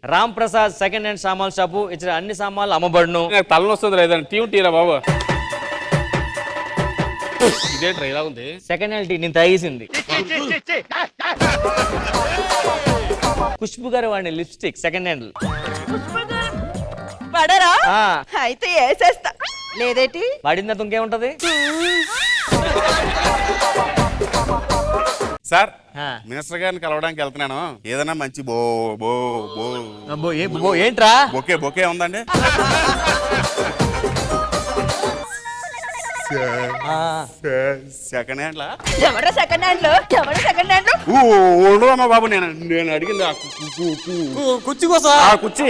Ram Prasad second hand సామాన్ shop ఇచ్చిన అన్ని సామాన్లు అమ్మబడును. నాకు తలనొస్తుంది లేదండి టీ టీరా బాబు. ఇదే ట్రై ఇలా ఉంది. సెకండ్ హ్యాండ్ టీ నేను తాగేసింది. ఖుష్బు గారు వాడిని లిప్స్టిక్ సెకండ్ హ్యాండ్. పడరా అయితే వేసేస్తా. లేదేటి వాడింది అది ఇంకేముంటది. సార్ మినిస్టర్ గారిని కలవడానికి వెళ్తున్నాను. ఏదైనా మంచి బో బో బో ఏంట్రా బొకే బొకే ఉందండి. సెకండ్ హ్యాండ్ లా ఎవరా సెకండ్ హ్యాండ్ లో ఎవరా సెకండ్ హ్యాండ్ లో ఉండవమ్మా బాబు. నేను అడిగింది కుర్చీ కోసం కుర్చీ